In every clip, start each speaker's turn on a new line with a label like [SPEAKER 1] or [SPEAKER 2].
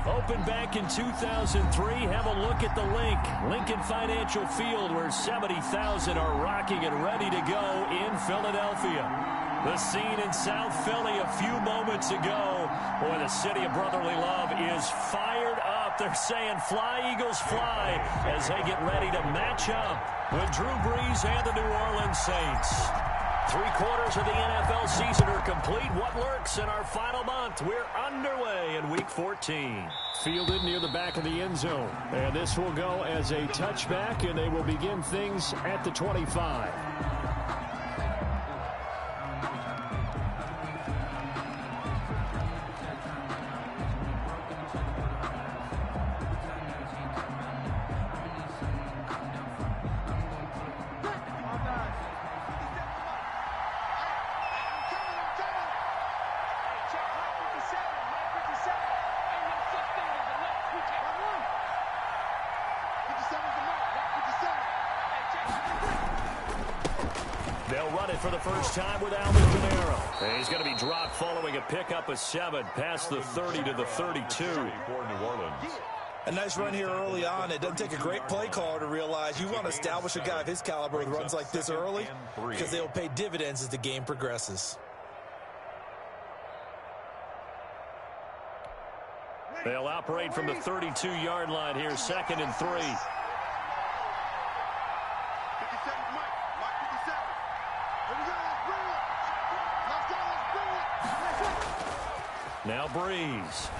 [SPEAKER 1] Opened back in 2003. Have a look at the link. Lincoln Financial Field, where 70,000 are rocking and ready to go in Philadelphia. The scene in South Philly a few moments ago. Boy, the city of brotherly love is fired up. They're saying, fly, Eagles, fly, as they get ready to match up with Drew Brees and the New Orleans Saints. 3/4 of the NFL season are complete. What lurks in our final month? We're underway in Week 14.
[SPEAKER 2] Fielded near the back of the end zone. And this will go as a touchback, and they will begin things at the 25.
[SPEAKER 1] They'll run it for the first time with Alvin Kamara. And he's going to be dropped following a pickup of 7 past the 30 to the 32.
[SPEAKER 3] For New Orleans.
[SPEAKER 4] A nice run here early on. It doesn't take a great play caller to realize you want to establish a guy of his caliber with runs like this early, because they will pay dividends as the game progresses.
[SPEAKER 1] They'll operate from the 32-yard line here, 2nd and 3. Now Brees.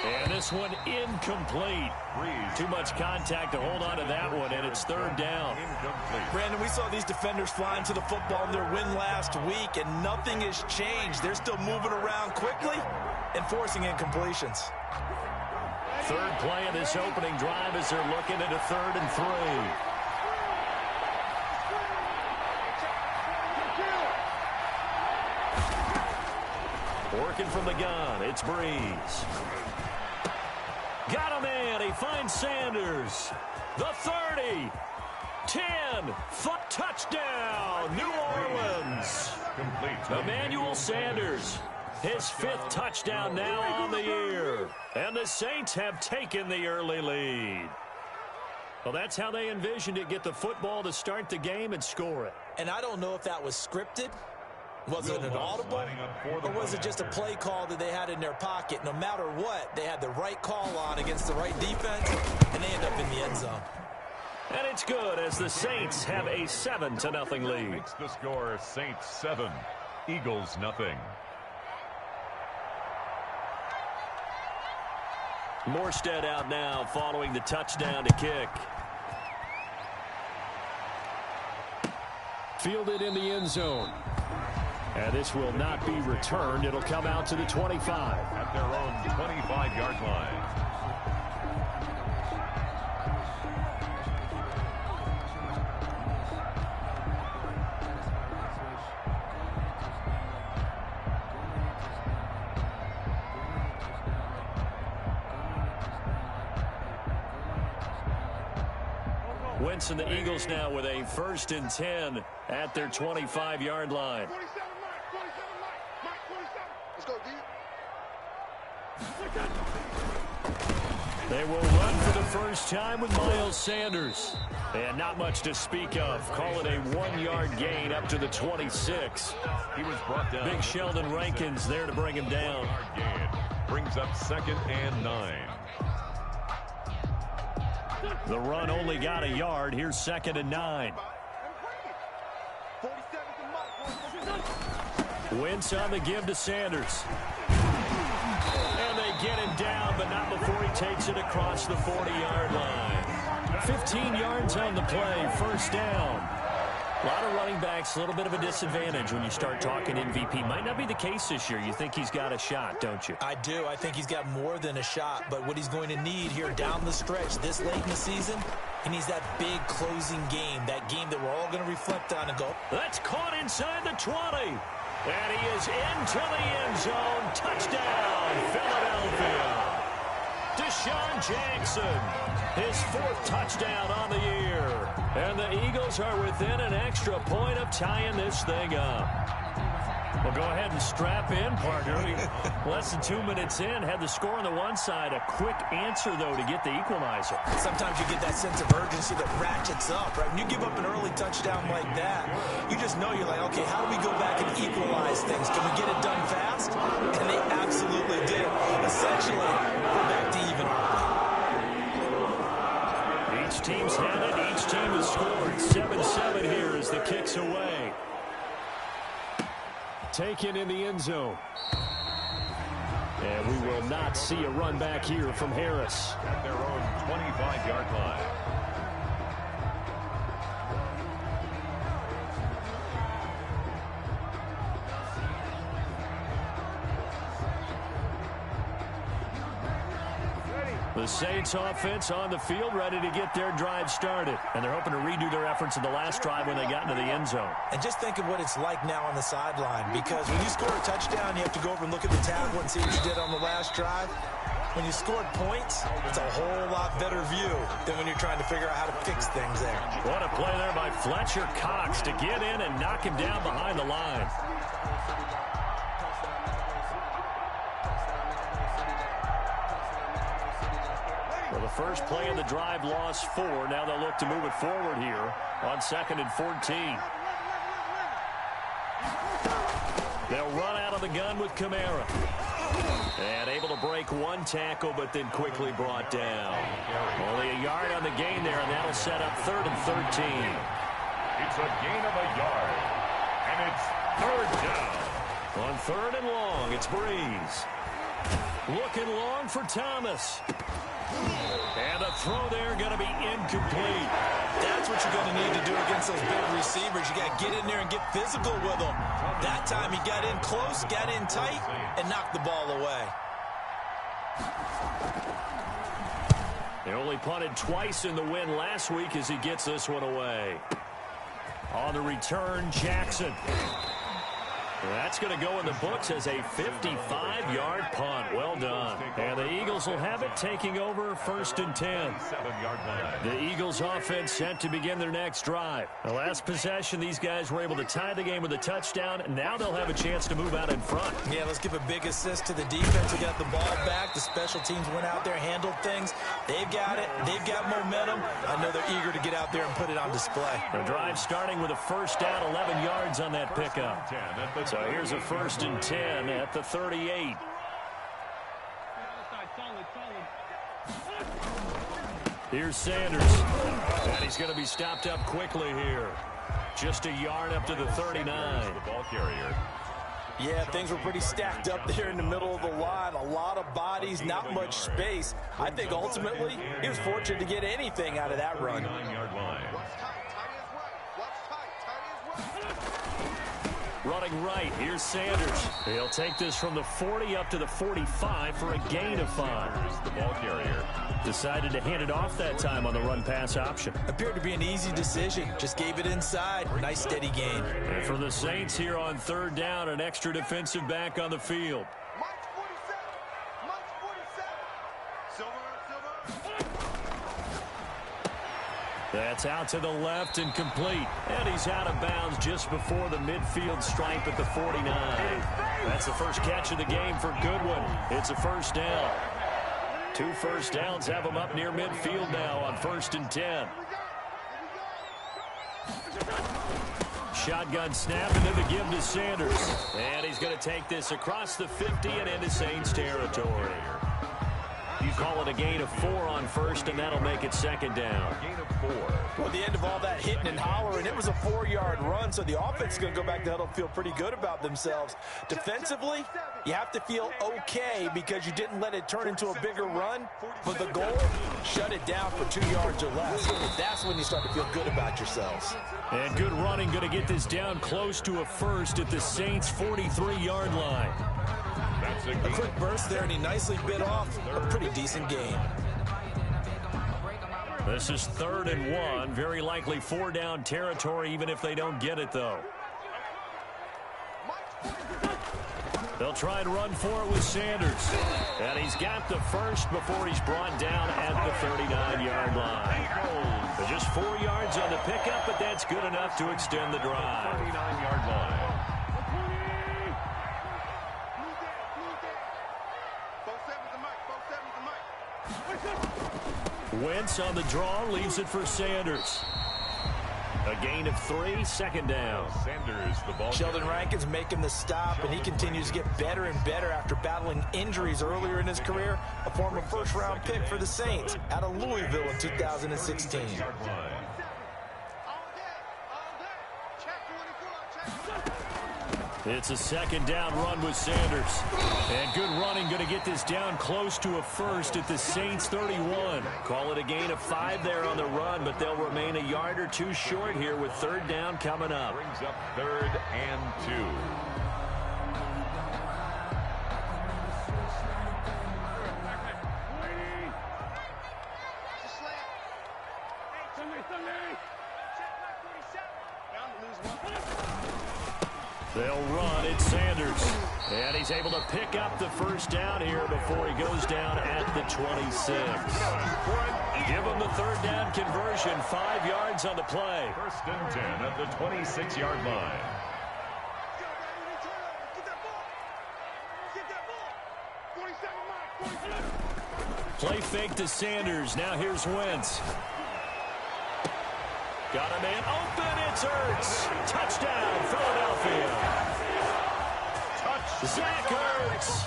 [SPEAKER 1] And this one incomplete. Too much contact to hold on to that one, and it's 3rd down.
[SPEAKER 4] Brandon, we saw these defenders flying to the football in their win last week, and nothing has changed. They're still moving around quickly and forcing incompletions.
[SPEAKER 1] 3rd play of this opening drive as they're looking at a 3rd and 3. Working from the gun, it's Brees. Got a man, he finds Sanders. The 30, 10, touchdown, New Orleans. Emmanuel Sanders, his 5th touchdown now on the year. And the Saints have taken the early lead. Well, that's how they envisioned it, get the football to start the game and score it.
[SPEAKER 4] And I don't know if that was scripted. Was it an audible, or was it just a play call that they had in their pocket? No matter what, they had the right call on against the right defense, and they end up in the end zone.
[SPEAKER 1] And it's good as the Saints have a 7-0 lead.
[SPEAKER 3] Makes the score Saints 7, Eagles 0.
[SPEAKER 1] Morstead out now following the touchdown to kick.
[SPEAKER 2] Fielded in the end zone. And this will not be returned. It'll come out to the 25.
[SPEAKER 3] At their own 25-yard line.
[SPEAKER 1] Wentz and the Eagles now with a 1st and 10 at their 25-yard line. They will run for the first time with Miles Sanders. And not much to speak of. Call it a 1-yard gain up to the 26.
[SPEAKER 3] He was brought down.
[SPEAKER 1] Big Sheldon Rankins there to bring him down.
[SPEAKER 3] Brings up 2nd and 9.
[SPEAKER 1] The run only got a yard. Here's 2nd and 9. Wentz on the give to Sanders. And they get him down, but not before he takes it across the 40-yard line. 15 yards on the play, 1st down. A lot of running backs, a little bit of a disadvantage when you start talking MVP. Might not be the case this year. You think he's got a shot, don't you?
[SPEAKER 4] I do. I think he's got more than a shot. But what he's going to need here down the stretch this late in the season, he needs that big closing game, that game that we're all going to reflect on and go.
[SPEAKER 1] That's caught inside the 20. And he is into the end zone. Touchdown, Philadelphia. Deshaun Jackson, his 4th touchdown on the year. And the Eagles are within an extra point of tying this thing up. Well, go ahead and strap in, partner. Less than 2 minutes in, had the score on the one side. A quick answer, though, to get the equalizer.
[SPEAKER 4] Sometimes you get that sense of urgency that ratchets up, right? When you give up an early touchdown like that, you just know you're like, okay, how do we go back and equalize things? Can we get it done fast? And they absolutely did. Essentially, we're back to even.
[SPEAKER 1] Each team's had it. Each team has scored. 7-7 here as the kick's away.
[SPEAKER 2] Taken in the end zone. And we will not see a run back here from Harris.
[SPEAKER 3] At their own 25-yard line.
[SPEAKER 1] The Saints offense on the field, ready to get their drive started. And they're hoping to redo their efforts in the last drive when they got into the end zone.
[SPEAKER 4] And just think of what it's like now on the sideline, because when you score a touchdown, you have to go over and look at the tablet and see what you did on the last drive. When you scored points, it's a whole lot better view than when you're trying to figure out how to fix things there.
[SPEAKER 1] What a play there by Fletcher Cox to get in and knock him down behind the line. Well, the first play of the drive lost 4. Now they'll look to move it forward here on 2nd and 14. They'll run out of the gun with Kamara. And able to break one tackle, but then quickly brought down. Only a yard on the gain there, and that'll set up 3rd and 13.
[SPEAKER 3] It's a gain of a yard. And it's 3rd down.
[SPEAKER 1] On 3rd and long, it's Breeze. Looking long for Thomas. And a throw there going to be incomplete.
[SPEAKER 4] That's what you're going to need to do against those big receivers. You got to get in there and get physical with them. That time he got in close, got in tight, and knocked the ball away.
[SPEAKER 1] They only punted twice in the win last week as he gets this one away. On the return, Jackson. That's going to go in the books as a 55-yard punt. Well done. And the Eagles will have it, taking over 1st and 10.
[SPEAKER 3] 7-yard line.
[SPEAKER 1] The Eagles offense set to begin their next drive. The last possession, these guys were able to tie the game with a touchdown. Now they'll have a chance to move out in front.
[SPEAKER 4] Yeah, let's give a big assist to the defense. We got the ball back. The special teams went out there, handled things. They've got it. They've got momentum. I know they're eager to get out there and put it on display.
[SPEAKER 1] The drive starting with a first down, 11 yards on that pickup. So here's a 1st and 10 at the 38. Here's Sanders. And he's going to be stopped up quickly here. Just a yard up to the 39.
[SPEAKER 3] The ball carrier.
[SPEAKER 4] Yeah, things were pretty stacked up there in the middle of the line. A lot of bodies, not much space. I think ultimately he was fortunate to get anything out of that run.
[SPEAKER 3] 9-yard line.
[SPEAKER 1] Running right, here's Sanders. He'll take this from the 40 up to the 45 for a gain of 5.
[SPEAKER 3] The ball carrier.
[SPEAKER 1] Decided to hand it off that time on the run-pass option.
[SPEAKER 4] Appeared to be an easy decision. Just gave it inside. Nice, steady gain.
[SPEAKER 1] And for the Saints here on 3rd down, an extra defensive back on the field. That's out to the left and complete. And he's out of bounds just before the midfield stripe at the 49. That's the first catch of the game for Goodwin. It's a 1st down. 2 first downs have him up near midfield now on 1st and 10. Shotgun snap and then the give to Sanders. And he's going to take this across the 50 and into Saints territory. You call it a gain of 4 on 1st, and that'll make it 2nd down.
[SPEAKER 3] Gain of 4.
[SPEAKER 4] Well, at the end of all that hitting and hollering, it was a 4-yard run, so the offense is going to go back to huddle and feel pretty good about themselves. Defensively, you have to feel okay because you didn't let it turn into a bigger run, but the goal, shut it down for 2 yards or less. That's when you start to feel good about yourselves.
[SPEAKER 1] And good running, going to get this down close to a 1st at the Saints' 43-yard line.
[SPEAKER 4] A quick burst there, and he nicely bit off a pretty decent gain.
[SPEAKER 1] This is 3rd and 1. Very likely 4-down territory, even if they don't get it, though. They'll try and run for it with Sanders. And he's got the first before he's brought down at the 39-yard line. Just 4 yards on the pickup, but that's good enough to extend the drive.
[SPEAKER 3] 39-yard line.
[SPEAKER 1] Wentz on the draw, leaves it for Sanders. A gain of 3, 2nd down.
[SPEAKER 3] Sanders, the ball.
[SPEAKER 4] Sheldon Rankins making the stop, and he continues to get better and better after battling injuries earlier in his career. A former first-round pick for the Saints out of Louisville in 2016.
[SPEAKER 1] It's a 2nd down run with Sanders. And good running, going to get this down close to a first at the Saints 31. Call it a gain of 5 there on the run, but they'll remain a yard or 2 short here with 3rd down coming up.
[SPEAKER 3] Brings up 3rd and 2.
[SPEAKER 1] They'll run. It's Sanders. And he's able to pick up the 1st down here before he goes down at the 26. Give him the 3rd down conversion. 5 yards on the play.
[SPEAKER 3] 1st and 10 at the 26-yard line.
[SPEAKER 1] Play fake to Sanders. Now here's Wentz. Got a man open. It's Ertz. Touchdown, Philadelphia. Zach Ertz.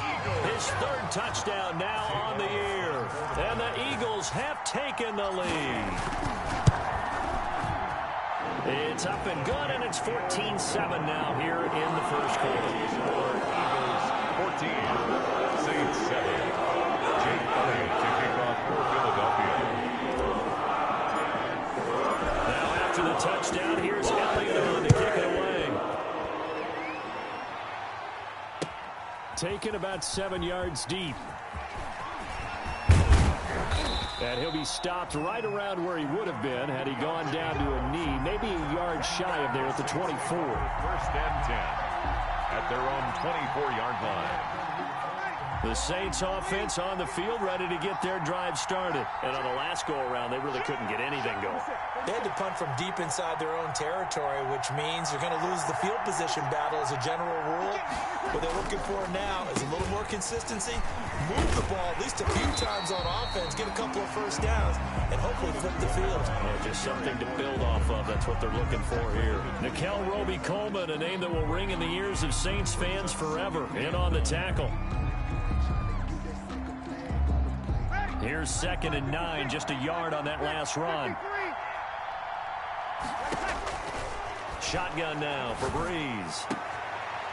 [SPEAKER 1] His 3rd touchdown now on the year. And the Eagles have taken the lead. It's up and good, and it's 14-7 now here in the 1st quarter.
[SPEAKER 3] Eagles 14, Saints 7. Jake Elliott to kick off for Philadelphia.
[SPEAKER 1] After the touchdown, here's Elliott on to kick it away. Taken about 7 yards deep. And he'll be stopped right around where he would have been had he gone down to a knee, maybe a yard shy of there at the 24.
[SPEAKER 3] 1st and 10 at their own 24-yard line.
[SPEAKER 1] The Saints offense on the field, ready to get their drive started. And on the last go-around, they really couldn't get anything going.
[SPEAKER 4] They had to punt from deep inside their own territory, which means you're going to lose the field position battle as a general rule. What they're looking for now is a little more consistency, move the ball at least a few times on offense, get a couple of 1st downs, and hopefully flip the field.
[SPEAKER 1] Yeah, just something to build off of. That's what they're looking for here. Nikel Roby-Coleman, a name that will ring in the ears of Saints fans forever, in on the tackle. Here's 2nd and 9, just a yard on that last run. Shotgun now for Breeze.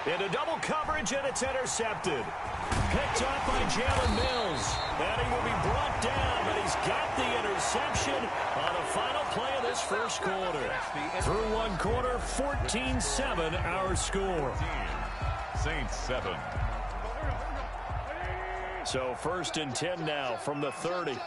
[SPEAKER 1] Into double coverage, and it's intercepted. Picked off by Jalen Mills. And he will be brought down, but he's got the interception on the final play of this 1st quarter. Through 1 quarter, 14-7 our score.
[SPEAKER 3] Saints 7.
[SPEAKER 1] So 1st and 10 now from the 30.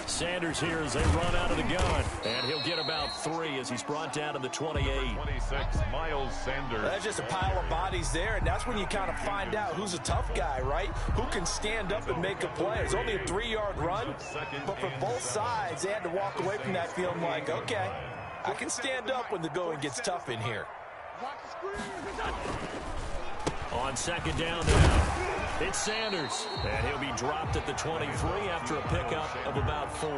[SPEAKER 1] Sanders here as they run out of the gun. And he'll get about 3 as he's brought down to the 28.
[SPEAKER 3] 26, Miles Sanders.
[SPEAKER 4] That's just a pile of bodies there, and that's when you kind of find out who's a tough guy, right? Who can stand up and make a play. It's only a 3-yard run, but for both sides, they had to walk away from that feeling like, okay, I can stand up when the going gets tough in here.
[SPEAKER 1] On 2nd down now, it's Sanders. And he'll be dropped at the 23 after a pickup of about 4.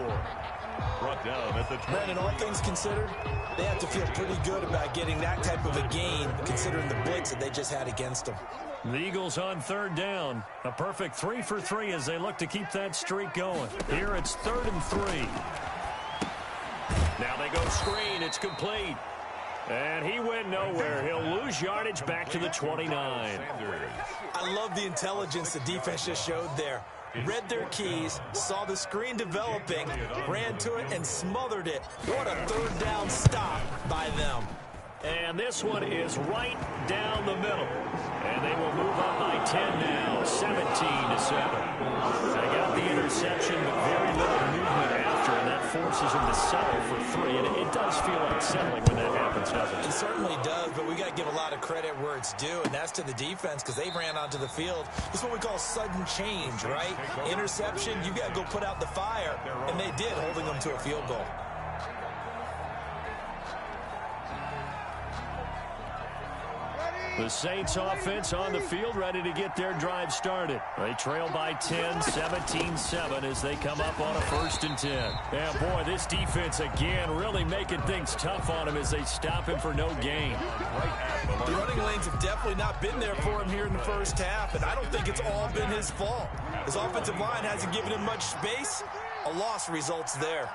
[SPEAKER 3] Brought down at the 20.
[SPEAKER 4] Brandon, all things considered, they have to feel pretty good about getting that type of a gain, considering the blitz that they just had against them.
[SPEAKER 1] The Eagles on 3rd down. A perfect 3 for 3 as they look to keep that streak going. Here it's 3rd and 3. Now they go screen. It's complete. And he went nowhere. He'll lose yardage back to the 29.
[SPEAKER 4] I love the intelligence the defense just showed there. Read their keys, saw the screen developing, ran to it, and smothered it. What a 3rd down stop by them.
[SPEAKER 1] And this one is right down the middle. And they will move up by 10 now, 17-7. They got the interception, but very little movement after, and that forces them to settle for 3. And it does feel unsettling when that happens, doesn't it?
[SPEAKER 4] It certainly does, but we got to give a lot of credit where it's due, and that's to the defense because they ran onto the field. It's what we call sudden change, right? Interception, you got to go put out the fire, and they did, holding them to a field goal.
[SPEAKER 5] Ready?
[SPEAKER 1] The Saints offense on the field ready to get their drive started. They trail by 10, 17-7 as they come up on a 1st and 10. Yeah, boy, this defense again really making things tough on him as they stop him for no gain.
[SPEAKER 4] The running lanes have definitely not been there for him here in the first half, and I don't think it's all been his fault. His offensive line hasn't given him much space. A loss results there.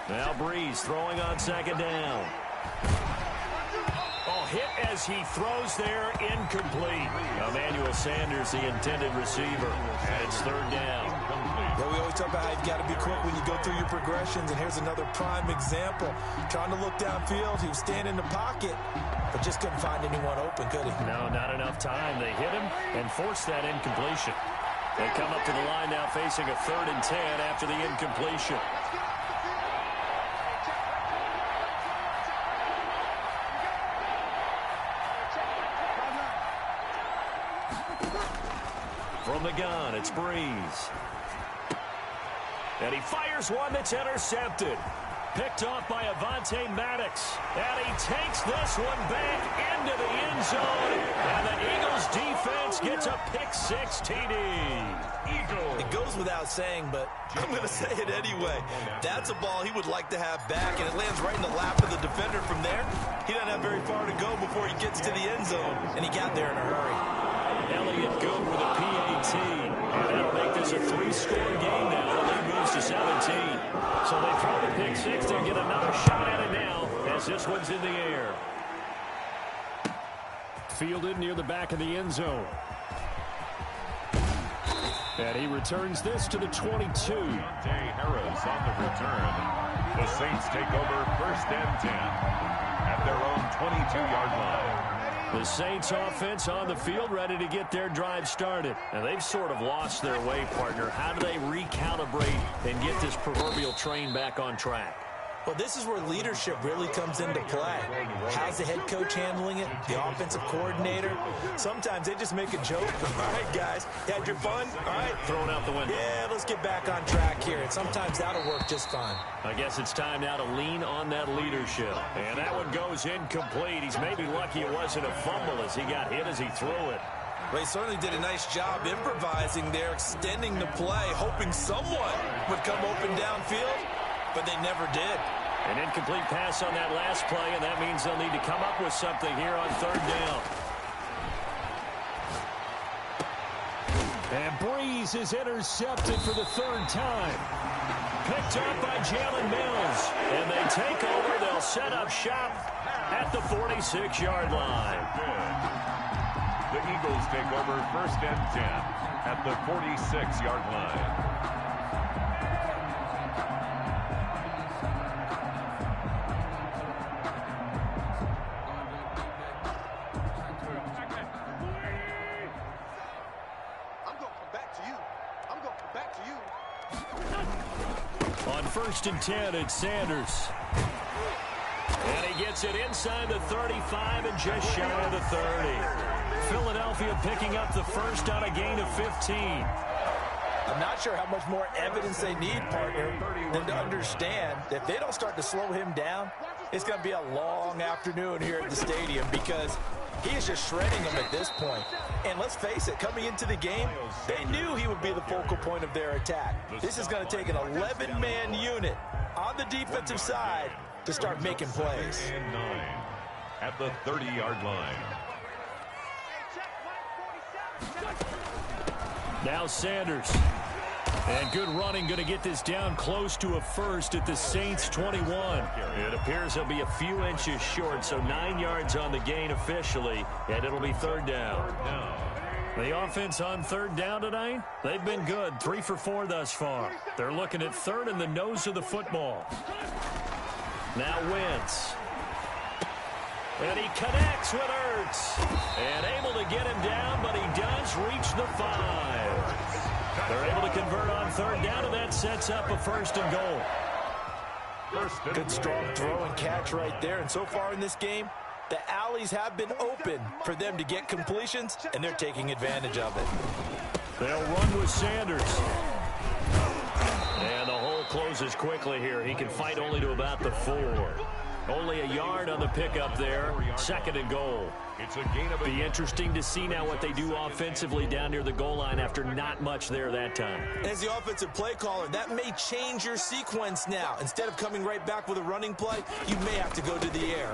[SPEAKER 1] Now Breeze throwing on 2nd down. Oh, hit as he throws there, incomplete. Emmanuel Sanders, the intended receiver. And it's 3rd down.
[SPEAKER 4] Yeah, we always talk about how you've got to be quick when you go through your progressions, and here's another prime example. Trying to look downfield, he was standing in the pocket, but just couldn't find anyone open, could he?
[SPEAKER 1] No, not enough time. They hit him and forced that incompletion. They come up to the line now facing a 3rd and 10 after the incompletion. From the gun, it's Breeze. And he fires one that's intercepted. Picked off by Avonte Maddox. And he takes this one back into the end zone. And the Eagles defense gets a pick-6 TD.
[SPEAKER 4] It goes without saying, but I'm going to say it anyway. That's a ball he would like to have back, and it lands right in the lap of the defender from there. He doesn't have very far to go before he gets to the end zone, and he got there in a hurry.
[SPEAKER 1] Elliott good with a PAT. And that'll make this a 3-score game now. The lead moves to 17. So they throw the pick-6 to get another shot at it now as this one's in the air.
[SPEAKER 2] Fielded near the back of the end zone. And he returns this to the 22.
[SPEAKER 3] Harris on the return. The Saints take over 1st and 10 at their own 22-yard line.
[SPEAKER 1] The Saints offense on the field ready to get their drive started. And they've sort of lost their way, partner. How do they recalibrate and get this proverbial train back on track?
[SPEAKER 4] Well, this is where leadership really comes into play. How's the head coach handling it? The offensive coordinator? Sometimes they just make a joke. All right, guys, you had your fun? All right.
[SPEAKER 1] Thrown out the window.
[SPEAKER 4] Yeah, let's get back on track here. And sometimes that'll work just fine.
[SPEAKER 1] I guess it's time now to lean on that leadership. And that one goes incomplete. He's maybe lucky it wasn't a fumble as he got hit as he threw it.
[SPEAKER 4] They certainly did a nice job improvising there, extending the play, hoping someone would come open downfield. But they never did.
[SPEAKER 1] An incomplete pass on that last play, and that means they'll need to come up with something here on 3rd down.
[SPEAKER 2] And Breeze is intercepted for the 3rd time.
[SPEAKER 1] Picked up by Jalen Mills. And they take over. They'll set up shop at the 46-yard line.
[SPEAKER 3] The Eagles take over 1st and 10 at the 46-yard line.
[SPEAKER 1] On 1st and 10, it's Sanders. And he gets it inside the 35 and just shy of the 30. Philadelphia picking up the first on a gain of 15.
[SPEAKER 4] I'm not sure how much more evidence they need, partner, than to understand that if they don't start to slow him down, it's going to be a long afternoon here at the stadium because he is just shredding them at this point. And let's face it, coming into the game, they knew he would be the focal point of their attack. This is going to take an 11-man unit on the defensive side to start making plays.
[SPEAKER 3] And 9 at the 30-yard line.
[SPEAKER 1] Now Sanders. And good running, going to get this down close to a first at the Saints 21. It appears he'll be a few inches short, so 9 yards on the gain officially, and it'll be 3rd down. The offense on 3rd down tonight, they've been good, 3 for 4 thus far. They're looking at 3rd in the nose of the football. Now Wentz. And he connects with Ertz. And able to get him down, but he does reach the 5. They're able to convert on 3rd down, and that sets up a 1st and goal.
[SPEAKER 4] Good strong throw and catch right there. And so far in this game, The alleys have been open for them to get completions, and they're taking advantage of it.
[SPEAKER 2] They'll run with Sanders. And the hole closes quickly here. He can fight only to about the 4. Only a yard on the pickup there. 2nd and goal.
[SPEAKER 3] It's a gain of
[SPEAKER 2] Be interesting to see now what they do offensively down near the goal line after not much there that time.
[SPEAKER 4] As the offensive play caller, that may change your sequence now. Instead of coming right back with a running play, you may have to go to the air.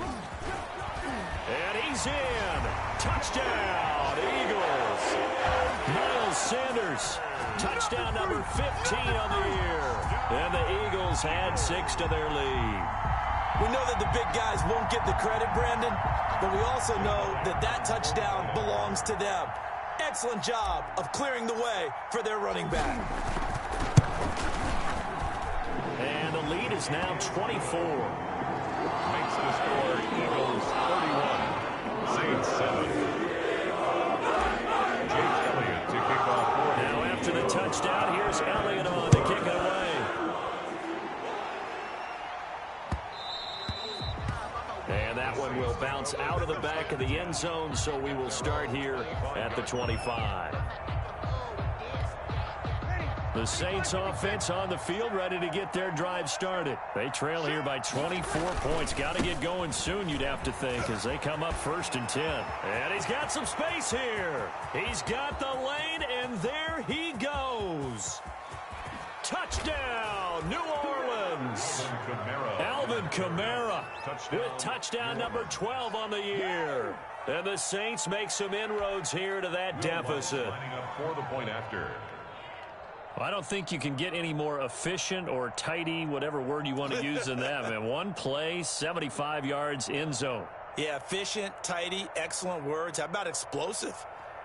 [SPEAKER 2] And he's in. Touchdown, Eagles. Miles Sanders. Touchdown number 15 on the year. And the Eagles add 6 to their lead.
[SPEAKER 4] We know that the big guys won't get the credit, Brandon, but we also know that that touchdown belongs to them. Excellent job of clearing the way for their running back.
[SPEAKER 2] And the lead is now 24.
[SPEAKER 3] makes the score Eagles 31, Saints 7. Jake Elliott to kick off for him.
[SPEAKER 2] Now after the touchdown, here's Elliott on to kick it away. And that one will bounce out of the back of the end zone, so we will start here at the 25. The Saints offense on the field, ready to get their drive started. They trail here by 24 points. Got to get going soon, you'd have to think, as they come up 1st and 10. And he's got some space here. He's got the lane, and there he goes. Touchdown, New Orleans. Alvin Kamara with touchdown number 12 on the year. And the Saints make some inroads here to that deficit.
[SPEAKER 3] Lining up for the point after.
[SPEAKER 2] I don't think you can get any more efficient or tidy, whatever word you want to use in that. And one play, 75 yards in zone.
[SPEAKER 4] Yeah, efficient, tidy, excellent words. How about explosive?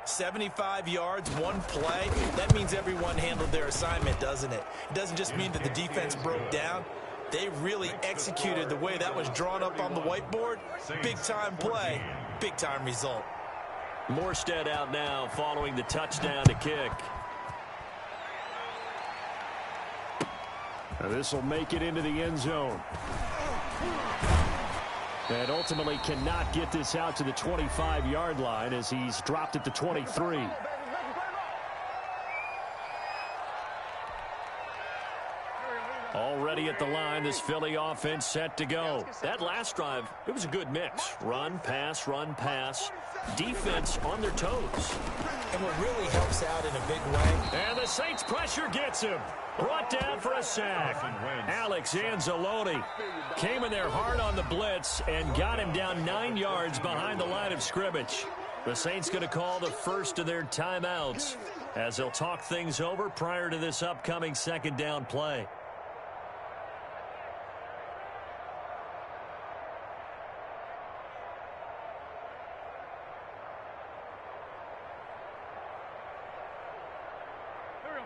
[SPEAKER 4] 75 yards, one play. That means everyone handled their assignment, doesn't it? It doesn't just mean that the defense broke down. They really executed the way that was drawn up on the whiteboard. Big-time play, big-time result.
[SPEAKER 2] Morstead out now following the touchdown to kick. Now this will make it into the end zone. And ultimately cannot get this out to the 25-yard line as he's dropped at the 23. Already at the line, this Philly offense set to go. That last drive, it was a good mix. Run, pass, defense on their toes.
[SPEAKER 4] And what really helps out in a big way.
[SPEAKER 2] And the Saints pressure gets him. Brought down for a sack. Alex Anzalone came in there hard on the blitz and got him down 9 yards behind the line of scrimmage. The Saints going to call the first of their timeouts as they'll talk things over prior to this upcoming 2nd down play.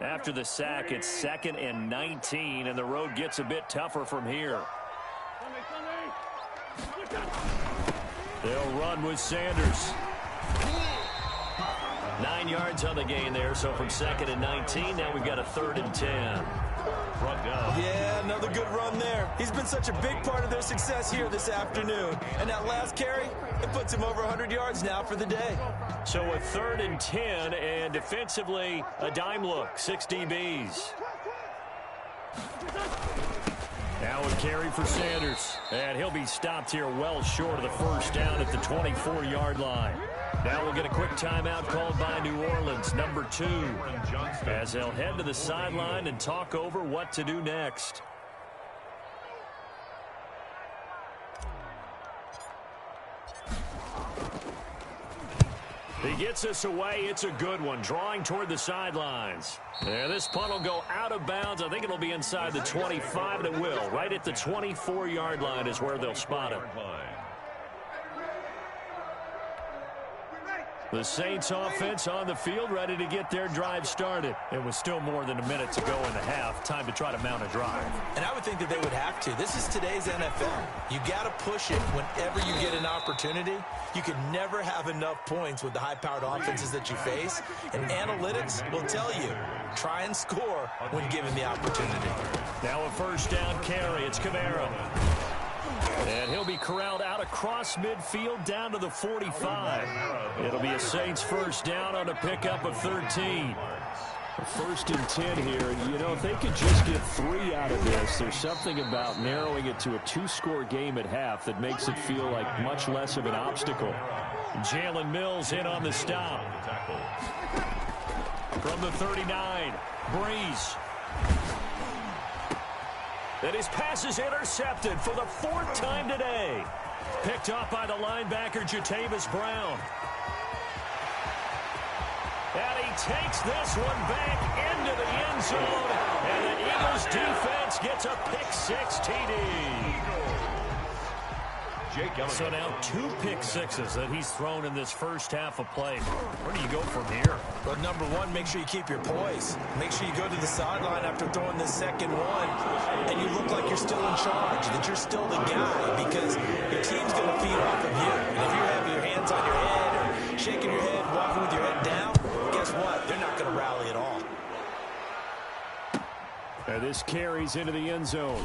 [SPEAKER 2] After the sack, it's 2nd and 19, and the road gets a bit tougher from here. They'll run with Sanders. 9 yards on the gain there, so from 2nd and 19, now we've got a 3rd and 10. Front down.
[SPEAKER 4] Yeah, another good run there. He's been such a big part of their success here this afternoon. And that last carry, it puts him over 100 yards now for the day.
[SPEAKER 2] So a 3rd and 10, and defensively, a dime look, 6 DBs. Now a carry for Sanders, and he'll be stopped here well short of the 1st down at the 24-yard line. Now we'll get a quick timeout called by New Orleans, number 2, as they'll head to the sideline and talk over what to do next. He gets us away. It's a good one. Drawing toward the sidelines. And this punt will go out of bounds. I think it'll be inside the 25, and it will. Right at the 24-yard line is where they'll spot him. The Saints offense on the field, ready to get their drive started. It was still more than a minute to go in the half. Time to try to mount a drive.
[SPEAKER 4] And I would think that they would have to. This is today's NFL. You got to push it whenever you get an opportunity. You can never have enough points with the high-powered offenses that you face. And analytics will tell you, try and score when given the opportunity.
[SPEAKER 2] Now a 1st down carry. It's Kamara.
[SPEAKER 1] And he'll be corralled out across midfield down to the 45. It'll be a Saints first down on a pickup of 13. First and 10 here. You know, if they could just get 3 out of this, there's something about narrowing it to a 2-score game at half that makes it feel like much less of an obstacle. Jalen Mills in on the stop. From the 39, Breeze. And his pass is intercepted for the 4th time today. Picked off by the linebacker, Jatavis Brown. And he takes this one back into the end zone. And the Eagles defense gets a pick-6 TD. So now 2 pick-6s that he's thrown in this first half of play. Where do you go from here?
[SPEAKER 4] Well, number one, make sure you keep your poise. Make sure you go to the sideline after throwing this second one, and you look like you're still in charge, that you're still the guy, because your team's going to feed off of you. And if you have your hands on your head or shaking your head, walking with your head down, guess what? They're not going to rally at all.
[SPEAKER 1] And this carries into the end zone.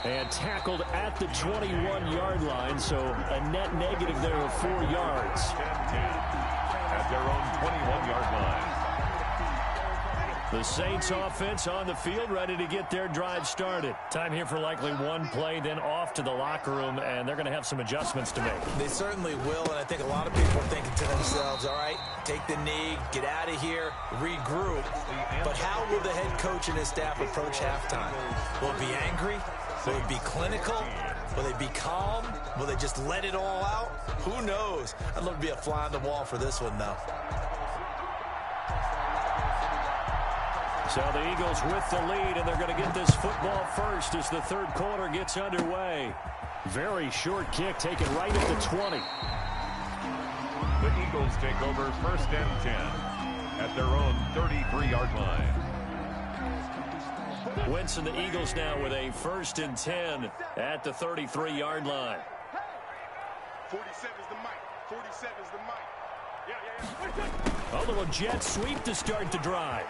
[SPEAKER 1] And tackled at the 21-yard line, so a net negative there of 4 yards.
[SPEAKER 3] At their own 21-yard line.
[SPEAKER 1] The Saints offense on the field, ready to get their drive started. Time here for likely one play, then off to the locker room, and they're going to have some adjustments to make.
[SPEAKER 4] They certainly will, and I think a lot of people are thinking to themselves, all right, take the knee, get out of here, regroup. But how will the head coach and his staff approach halftime? Will it be angry? Will it be clinical? Will they be calm? Will they just let it all out? Who knows? I'd love to be a fly on the wall for this one, though.
[SPEAKER 1] So the Eagles with the lead, and they're going to get this football first as the third quarter gets underway. Very short kick taken right at the 20.
[SPEAKER 3] The Eagles take over first and 10 at their own 33-yard line.
[SPEAKER 1] Wentz and the Eagles now with a first and 10 at the 33-yard line.
[SPEAKER 5] 47 is the mic. 47 is the mic. Yeah.
[SPEAKER 1] A little jet sweep to start the drive.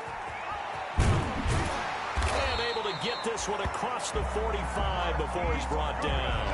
[SPEAKER 1] And able to get this one across the 45 before he's brought down.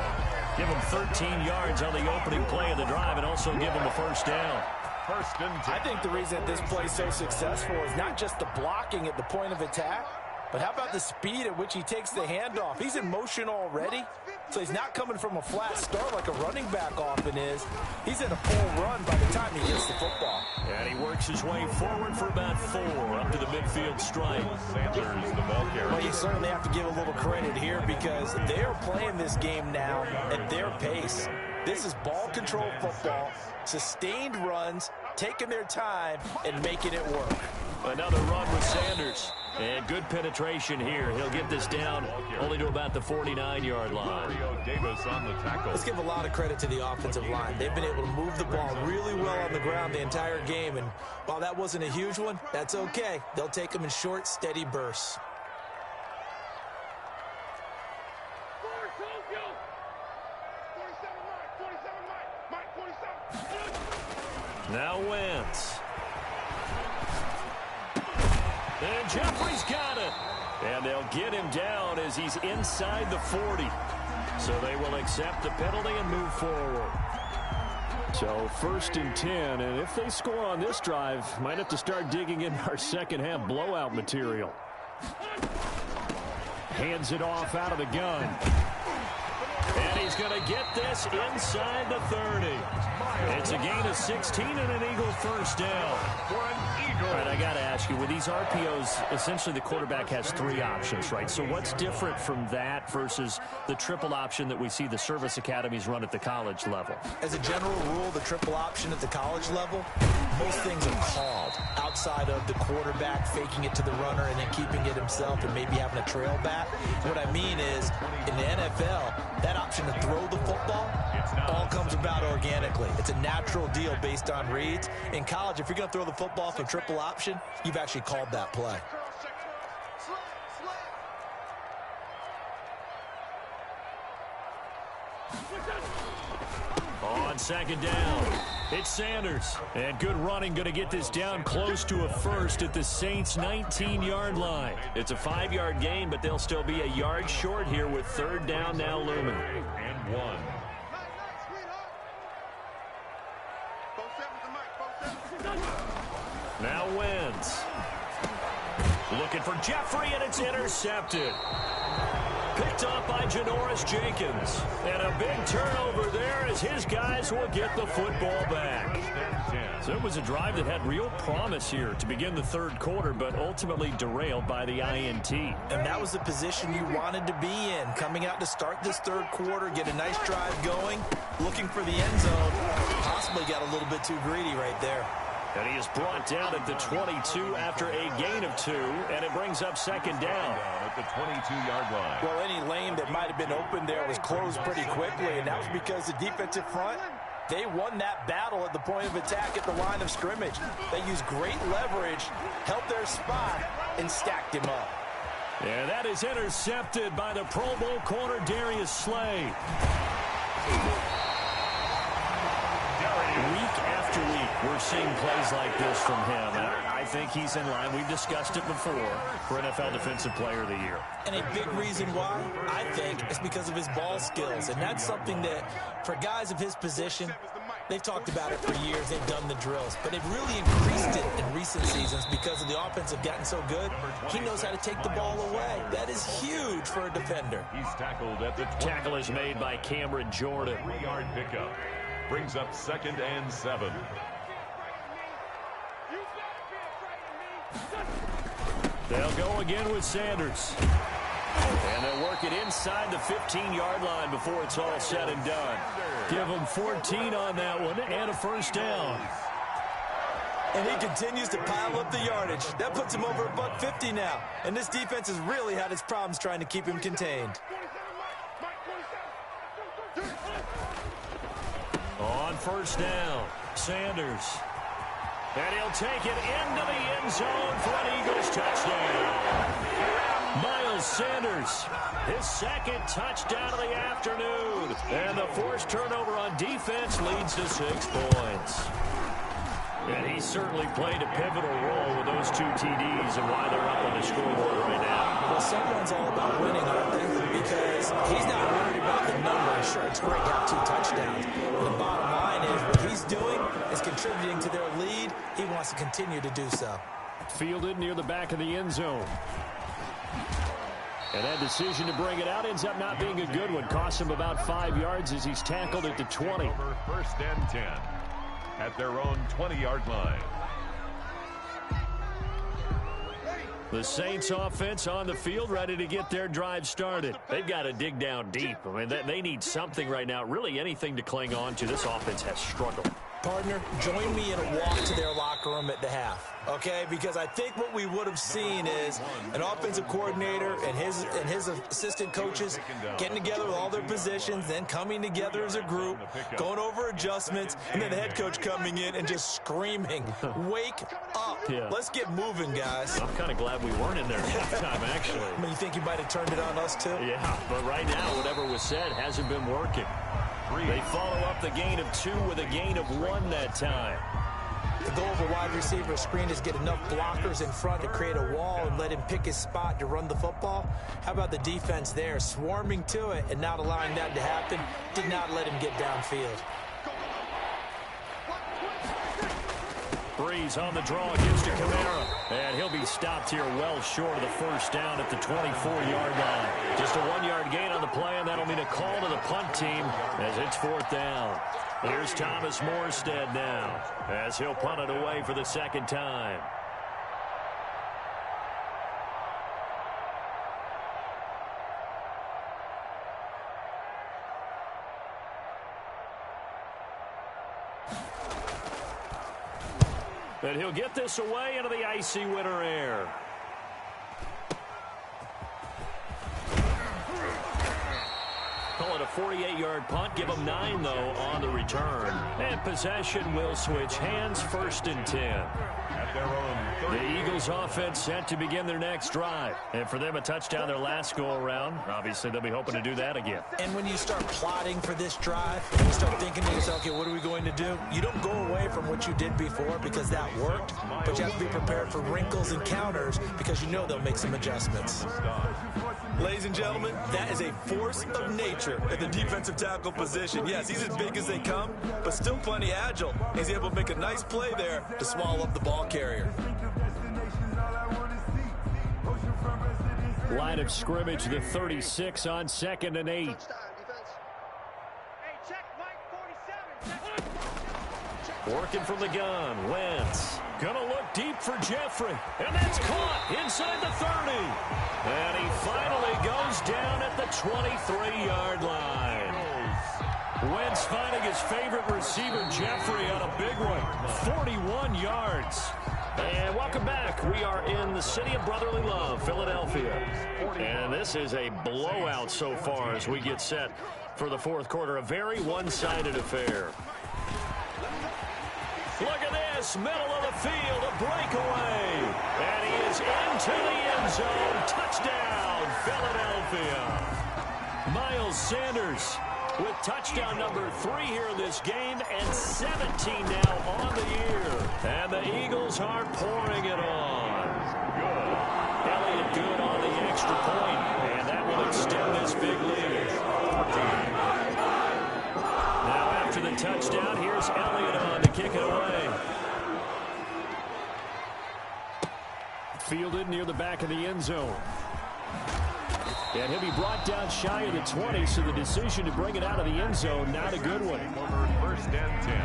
[SPEAKER 1] Give him 13 yards on the opening play of the drive and also give him a first down.
[SPEAKER 3] First and 10.
[SPEAKER 4] I think the reason this play is so successful is not just the blocking at the point of attack, but how about the speed at which he takes the handoff? He's in motion already, so he's not coming from a flat start like a running back often is. He's in a full run by the time he gets the football.
[SPEAKER 1] And he works his way forward for about 4 up to the midfield stripe.
[SPEAKER 3] Sanders, the ball carrier.
[SPEAKER 4] Well, you certainly have to give a little credit here because they're playing this game now at their pace. This is ball control football, sustained runs, taking their time, and making it work.
[SPEAKER 1] Another run with Sanders. And good penetration here. He'll get this down only to about the 49-yard line.
[SPEAKER 3] Davis on the tackle.
[SPEAKER 4] Let's give a lot of credit to the offensive line. They've been able to move the ball really well on the ground the entire game. And while that wasn't a huge one, that's okay. They'll take them in short, steady bursts.
[SPEAKER 1] Now Wentz. And Jeffrey's got it. And they'll get him down as he's inside the 40. So they will accept the penalty and move forward. So first and 10. And if they score on this drive, might have to start digging in our second half blowout material. Hands it off out of the gun. And he's going to get this inside the 30. It's a gain of 16 and an Eagle first down. All right, I got to ask you, with these RPOs, essentially the quarterback has 3 options, right? So what's different from that versus the triple option that we see the service academies run at the college level?
[SPEAKER 4] As a general rule, the triple option at the college level, most things are called outside of the quarterback faking it to the runner and then keeping it himself and maybe having a trail back. What I mean is, in the NFL, that option to throw the football all comes about organically. It's a natural deal based on reads. In college, if you're going to throw the football for triple option, you've actually called that play.
[SPEAKER 1] On second down. It's Sanders. And good running, going to get this down close to a first at the Saints' 19-yard line. It's a 5-yard gain, but they'll still be a yard short here with third down now looming.
[SPEAKER 3] And 1.
[SPEAKER 1] Now wins. Looking for Jeffrey, and it's intercepted. Picked up by Janoris Jenkins. And a big turnover there as his guys will get the football back. So it was a drive that had real promise here to begin the third quarter, but ultimately derailed by the INT.
[SPEAKER 4] And that was the position you wanted to be in. Coming out to start this third quarter, get a nice drive going, looking for the end zone. Possibly got a little bit too greedy right there.
[SPEAKER 1] And he is brought down at the 22 after a gain of 2, and it brings up second down.
[SPEAKER 3] At the 22-yard line.
[SPEAKER 4] Well, any lane that might have been open there was closed pretty quickly, and that was because the defensive front, they won that battle at the point of attack at the line of scrimmage. They used great leverage, held their spot, and stacked him up.
[SPEAKER 1] And that is intercepted by the Pro Bowl corner Darius Slay. Week after week, we're seeing plays like this from him. And I think he's in line. We've discussed it before for NFL Defensive Player of the Year.
[SPEAKER 4] And a big reason why, I think, is because of his ball skills. And that's something that, for guys of his position, they've talked about it for years. They've done the drills. But they've really increased it in recent seasons because of the offense have gotten so good. He knows how to take the ball away. That is huge for a defender.
[SPEAKER 3] He's tackled at the 20.
[SPEAKER 1] Tackle is made by Cameron Jordan.
[SPEAKER 3] 3-yard pickup. Brings up 2nd and 7.
[SPEAKER 1] They'll go again with Sanders. And they'll work it inside the 15-yard line before it's all said and done. Give them 14 on that one and a first down.
[SPEAKER 4] And he continues to pile up the yardage. That puts him over $150 now. And this defense has really had its problems trying to keep him contained.
[SPEAKER 1] On first down, Sanders. And he'll take it into the end zone for an Eagles touchdown. Miles Sanders, his second touchdown of the afternoon. And the forced turnover on defense leads to 6 points. And he certainly played a pivotal role with those 2 TDs and why they're up on the scoreboard right now.
[SPEAKER 4] Well, someone's all about winning, aren't they? Because he's not worried about the number. Sure, it's great to have 2 touchdowns. But the bottom line is what he's doing is contributing to their lead. He wants to continue to do so.
[SPEAKER 1] Fielded near the back of the end zone. And that decision to bring it out ends up not being a good one. Costs him about 5 yards as he's tackled at the 20.
[SPEAKER 3] Over 1st and 10 at their own 20-yard line.
[SPEAKER 1] The Saints offense on the field ready to get their drive started. They've got to dig down deep. I mean, they need something right now, really anything to cling on to. This offense has struggled.
[SPEAKER 4] Partner, join me in a walk to their locker room at the half, okay? Because I think what we would have seen is an offensive coordinator and his assistant coaches getting together with all their positions, then coming together as a group, going over adjustments, and then the head coach coming in and just screaming, wake up.
[SPEAKER 1] Yeah.
[SPEAKER 4] Let's get moving, guys.
[SPEAKER 1] I'm kind of glad we weren't in there at halftime, actually.
[SPEAKER 4] I mean, you think you might have turned it on us, too?
[SPEAKER 1] Yeah, but right now, whatever was said hasn't been working. They follow up the gain of 2 with a gain of 1 that time.
[SPEAKER 4] The goal of a wide receiver screen is get enough blockers in front to create a wall and let him pick his spot to run the football. How about the defense there, swarming to it and not allowing that to happen? Did not let him get downfield.
[SPEAKER 1] Breeze on the draw, gives to Kamara. And he'll be stopped here well short of the first down at the 24-yard line. Just a 1-yard gain on the play, and that'll mean a call to the punt team as it's 4th down. Here's Thomas Morstead now as he'll punt it away for the second time. And he'll get this away into the icy winter air. Call it a a 48-yard punt. Give them 9, though, on the return. And possession will switch hands, 1st and 10.
[SPEAKER 3] At their own 30.
[SPEAKER 1] The Eagles offense set to begin their next drive. And for them, a touchdown their last go-around. Obviously, they'll be hoping to do that again.
[SPEAKER 4] And when you start plotting for this drive, and you start thinking to yourself, okay, what are we going to do? You don't go away from what you did before because that worked, but you have to be prepared for wrinkles and counters because you know they'll make some adjustments.
[SPEAKER 6] Ladies and gentlemen, that is a force of nature at the defensive tackle position. Yes, he's as big as they come, but still plenty agile. He's able to make a nice play there to swallow up the ball carrier.
[SPEAKER 1] Line of scrimmage, the 36 on 2nd and 8. Working from the gun, Wentz. Gonna look deep for Jeffrey. And that's caught inside the 30. And he finally goes down at the 23-yard line. Wentz finding his favorite receiver, Jeffrey, on a big one. 41 yards. And welcome back. We are in the city of brotherly love, Philadelphia. And this is a blowout so far as we get set for the 4th quarter. A very one-sided affair. Look at this, middle of the field, a breakaway. And he is into the end zone. Touchdown, Philadelphia. Miles Sanders with touchdown number 3 here in this game and 17 now on the year. And the Eagles are pouring it on. Elliott good on the extra point, and that will extend this big lead. Now after the touchdown, here's Elliott on to kick it away. Fielded near the back of the end zone. And he'll be brought down shy of the 20, so the decision to bring it out of the end zone, not a good one.
[SPEAKER 3] Over 1st and 10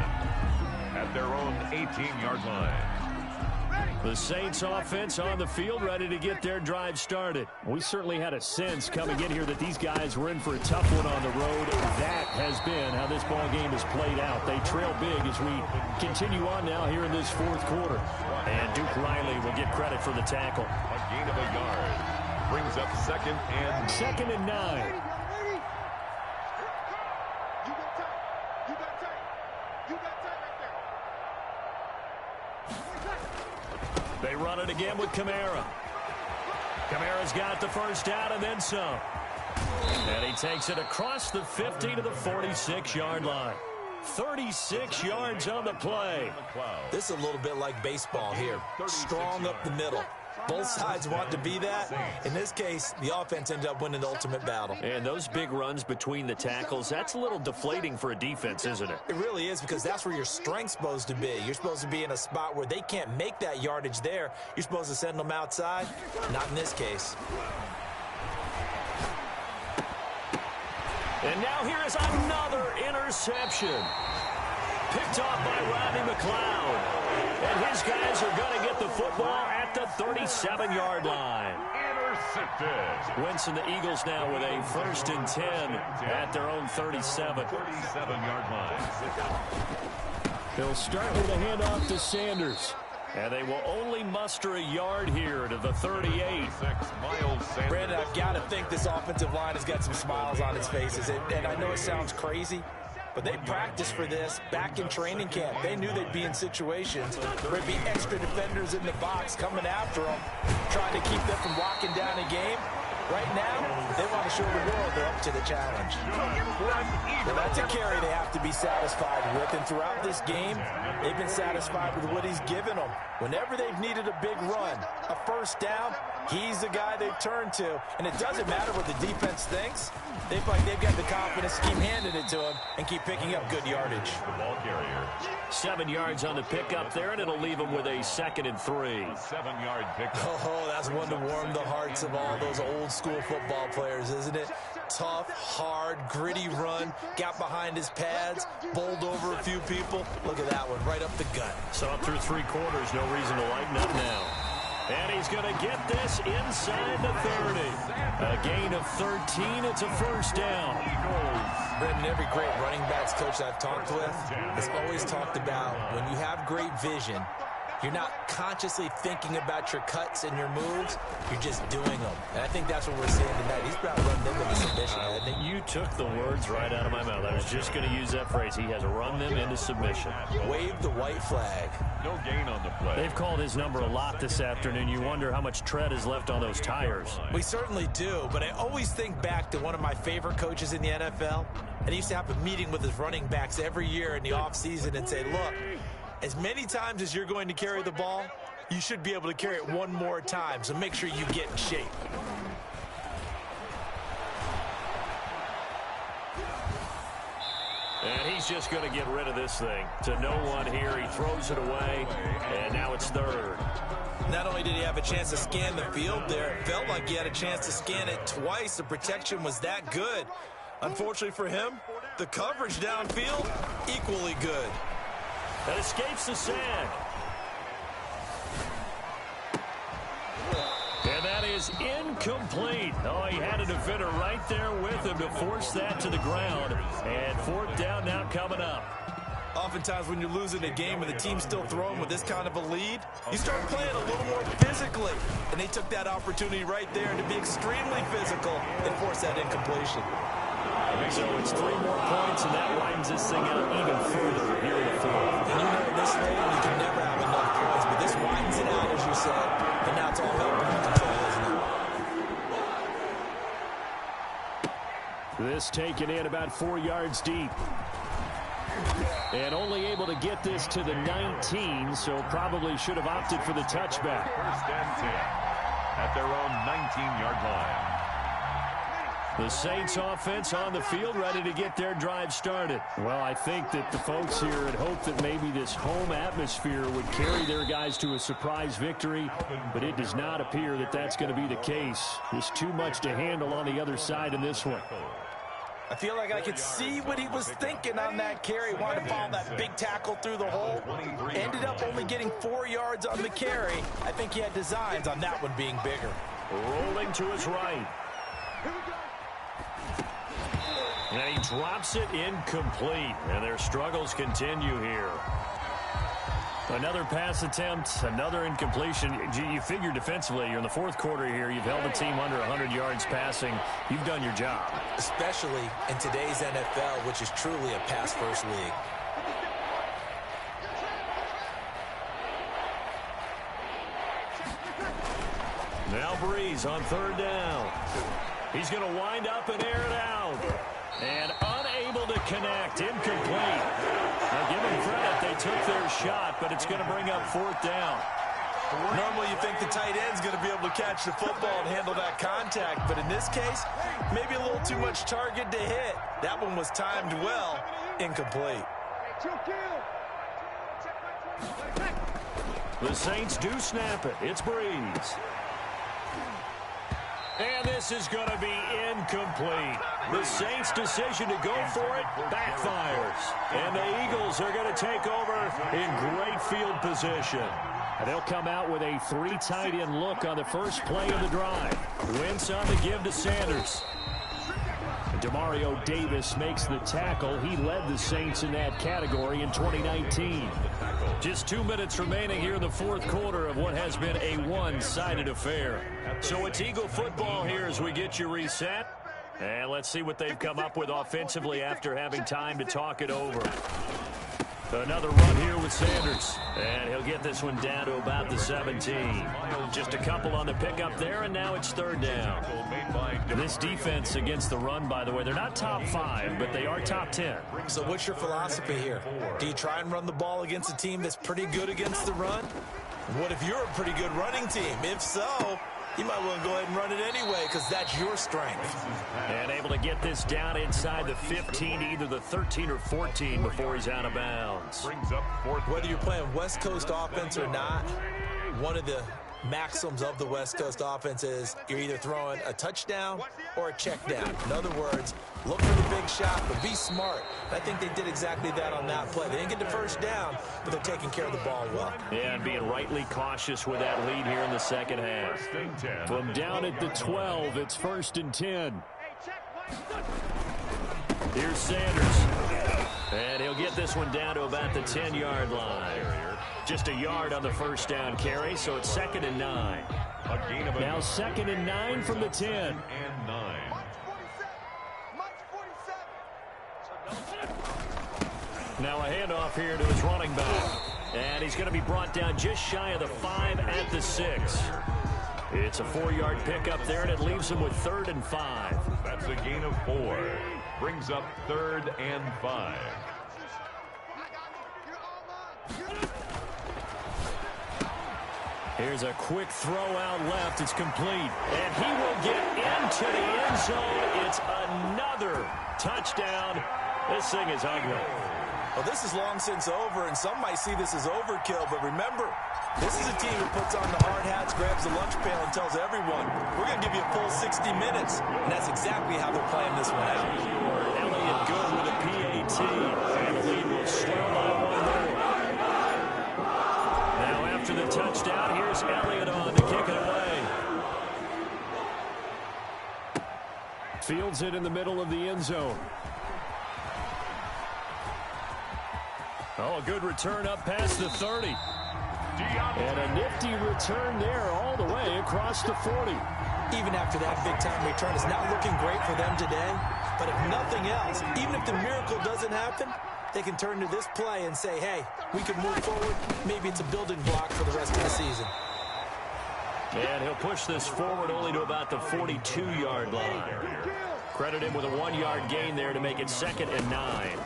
[SPEAKER 3] at their own 18-yard line.
[SPEAKER 1] The Saints offense on the field, ready to get their drive started. We certainly had a sense coming in here that these guys were in for a tough one on the road. That has been how this ball game has played out. They trail big as we continue on now here in this 4th quarter. And Duke Riley will get credit for the tackle.
[SPEAKER 3] A gain of a yard. Brings up 2nd and 9.
[SPEAKER 1] 2nd and 9. They run it again with Kamara. Kamara's got the first down and then some. And he takes it across the 50 to the 46-yard line. 36 yards on the play.
[SPEAKER 4] This is a little bit like baseball here. Strong up the middle. Both sides want to be that. In this case, the offense ended up winning the ultimate battle.
[SPEAKER 1] And those big runs between the tackles, that's a little deflating for a defense, isn't it?
[SPEAKER 4] It really is, because that's where your strength's supposed to be. You're supposed to be in a spot where they can't make that yardage there. You're supposed to send them outside. Not in this case.
[SPEAKER 1] And now here is another interception. Picked off by Rodney McLeod. And his guys are going to get the football at the 37-yard line.
[SPEAKER 3] Intercepted.
[SPEAKER 1] Wentz and the Eagles now with a 1st and 10 at their own 37.
[SPEAKER 3] 37-yard line.
[SPEAKER 1] They'll start with a handoff to Sanders. And they will only muster a yard here to the 38.
[SPEAKER 3] Miles Sanders.
[SPEAKER 4] Brandon, I've got to think this offensive line has got some smiles on its faces. And I know it sounds crazy, but they practiced for this back in training camp. They knew they'd be in situations where there'd be extra defenders in the box coming after them, trying to keep them from locking down a game. Right now, they want to show the world they're up to the challenge. Well, that's a carry they have to be satisfied with, and throughout this game, they've been satisfied with what he's given them. Whenever they've needed a big run, a first down, he's the guy they've turned to. And it doesn't matter what the defense thinks. They've got the confidence to keep handing it to him and keep picking up good yardage.
[SPEAKER 3] The ball carrier.
[SPEAKER 1] 7 yards on the pickup there, and it'll leave them with a 2nd and 3.
[SPEAKER 3] 7-yard pickup.
[SPEAKER 4] Oh, that's one to warm the hearts of all those old school football players, isn't it? Tough, hard, gritty run, got behind his pads, bowled over a few people. Look at that one, right up the gut.
[SPEAKER 1] So up through 3 quarters, no reason to lighten up now. And he's going to get this inside the 30. A gain of 13. It's a first down.
[SPEAKER 4] Brendan, every great running backs coach I've talked with has always talked about when you have great vision, You're not consciously thinking about your cuts and your moves. You're just doing them. And I think that's what we're seeing tonight. He's about to run them into submission, hasn't he?
[SPEAKER 1] You took the words right out of my mouth. I was just going to use that phrase. He has run them into submission.
[SPEAKER 4] Wave the white flag.
[SPEAKER 3] No gain on the play.
[SPEAKER 1] They've called his number a lot this afternoon. You wonder how much tread is left on those tires.
[SPEAKER 4] We certainly do, but I always think back to one of my favorite coaches in the NFL, and he used to have a meeting with his running backs every year in the offseason and say, look, as many times as you're going to carry the ball, you should be able to carry it one more time, so make sure you get in shape.
[SPEAKER 1] And he's just going to get rid of this thing. To no one here, he throws it away, and now it's third.
[SPEAKER 4] Not only did he have a chance to scan the field there, it felt like he had a chance to scan it twice. The protection was that good. Unfortunately for him, the coverage downfield, equally good.
[SPEAKER 1] That escapes the sand. And that is incomplete. Oh, he had a defender right there with him to force that to the ground. And fourth down now coming up.
[SPEAKER 4] Oftentimes when you're losing a game and the team's still throwing with this kind of a lead, you start playing a little more physically. And they took that opportunity right there to be extremely physical and force that incompletion.
[SPEAKER 1] So it's 3 more points, and that widens this thing out even further here in the fourth.
[SPEAKER 4] And you know, in this league, you can never have enough points, but this widens it out, as you said. And now it's all about ball control, isn't it?
[SPEAKER 1] This taken in about 4 yards deep. And only able to get this to the 19, so probably should have opted for the touchback.
[SPEAKER 3] First and 10 at their own 19-yard line.
[SPEAKER 1] The Saints offense on the field, ready to get their drive started. Well, I think that the folks here had hoped that maybe this home atmosphere would carry their guys to a surprise victory, but it does not appear that that's going to be the case. There's too much to handle on the other side in this one.
[SPEAKER 4] I feel like I could see what he was thinking on that carry. Wanted to follow that big tackle through the hole. Ended up only getting 4 yards on the carry. I think he had designs on that one being bigger.
[SPEAKER 1] Rolling to his right. And he drops it incomplete. And their struggles continue here. Another pass attempt, another incompletion. You figure defensively, you're in the fourth quarter here. You've held the team under 100 yards passing. You've done your job.
[SPEAKER 4] Especially in today's NFL, which is truly a pass-first league.
[SPEAKER 1] Now Breeze on third down. He's going to wind up and air it out. And unable to connect. Incomplete. Now give them credit. They took their shot, but it's going to bring up fourth down.
[SPEAKER 4] Normally you think the tight end's going to be able to catch the football and handle that contact, but in this case, maybe a little too much target to hit. That one was timed well. Incomplete.
[SPEAKER 1] The Saints do snap it. It's Breeze. And this is going to be incomplete. The Saints' decision to go for it backfires. And the Eagles are going to take over in great field position. And they'll come out with a 3 tight end look on the first play of the drive. Wentz on the give to Sanders. Demario Davis makes the tackle. He led the Saints in that category in 2019. Just 2 minutes remaining here in the fourth quarter of what has been a one-sided affair. So it's Eagle football here as we get you reset. And let's see what they've come up with offensively after having time to talk it over. Another run here with Sanders. And he'll get this one down to about the 17. Just a couple on the pickup there, and now it's third down. This defense against the run, by the way, they're not top 5, but they are top 10.
[SPEAKER 4] So what's your philosophy here? Do you try and run the ball against a team that's pretty good against the run? What if you're a pretty good running team? If so, you might want to go ahead and run it anyway because that's your strength.
[SPEAKER 1] And able to get this down inside the 15, either the 13 or 14 before he's out of bounds.
[SPEAKER 4] Whether you're playing West Coast offense or not, one of the maxims of the West Coast offense is you're either throwing a touchdown or a check down. In other words, look for the big shot, but be smart. I think they did exactly that on that play. They didn't get the first down, but they're taking care of the ball well.
[SPEAKER 1] Yeah, and being rightly cautious with that lead here in the second half. From down at the 12, it's 1st and 10. Here's Sanders. And he'll get this one down to about the 10-yard line. Just a yard on the first down carry, so it's 2nd and 9. Now 2nd and 9 from the 10.
[SPEAKER 3] And 9.
[SPEAKER 1] Now a handoff here to his running back. And he's going to be brought down just shy of the 5 at the 6. It's a 4-yard pickup there, and it leaves him with 3rd and 5.
[SPEAKER 3] That's a gain of 4. Brings up 3rd and 5.
[SPEAKER 1] Here's a quick throw out left. It's complete. And he will get into the end zone. It's another touchdown. This thing is ugly.
[SPEAKER 4] Well, this is long since over, and some might see this as overkill. But remember, this is a team who puts on the hard hats, grabs the lunch pail, and tells everyone, we're going to give you a full 60 minutes. And that's exactly how they're playing this one out.
[SPEAKER 1] Elliott good with a PAT. And the lead will swell by 1 more. Now after the touchdown, here's Elliott on to kick it away. Fields it in the middle of the end zone. Oh, a good return up past the 30. And a nifty return there all the way across the 40.
[SPEAKER 4] Even after that big-time return, it's not looking great for them today. But if nothing else, even if the miracle doesn't happen, they can turn to this play and say, hey, we can move forward. Maybe it's a building block for the rest of the season.
[SPEAKER 1] And he'll push this forward only to about the 42-yard line. Credit him with a 1-yard gain there to make it 2nd and 9.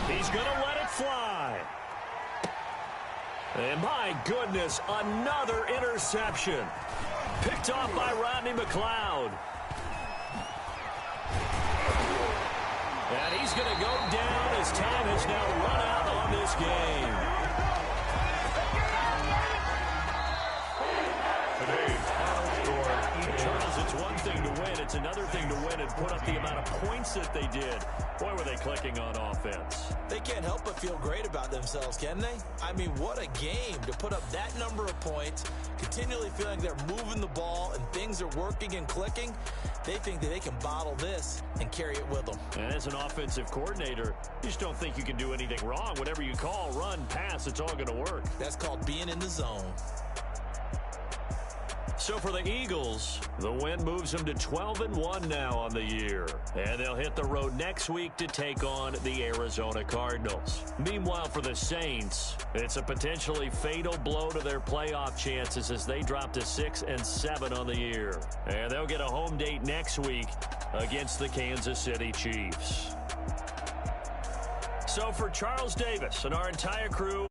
[SPEAKER 1] He's going to let it fly. And my goodness, another interception. Picked off by Rodney McLeod. And he's going to go down as time has now run out on this game. Charles, it's one thing to win. It's another thing to win and put up the amount of points that they did. Boy, were they clicking on offense.
[SPEAKER 4] They can't help but feel great about themselves, can they? I mean, what a game to put up that number of points, continually feeling they're moving the ball and things are working and clicking. They think that they can bottle this and carry it with them.
[SPEAKER 1] And as an offensive coordinator, you just don't think you can do anything wrong. Whatever you call, run, pass, it's all going to work.
[SPEAKER 4] That's called being in the zone.
[SPEAKER 1] So for the Eagles, the win moves them to 12-1 now on the year. And they'll hit the road next week to take on the Arizona Cardinals. Meanwhile, for the Saints, it's a potentially fatal blow to their playoff chances as they drop to 6-7 on the year. And they'll get a home date next week against the Kansas City Chiefs. So for Charles Davis and our entire crew,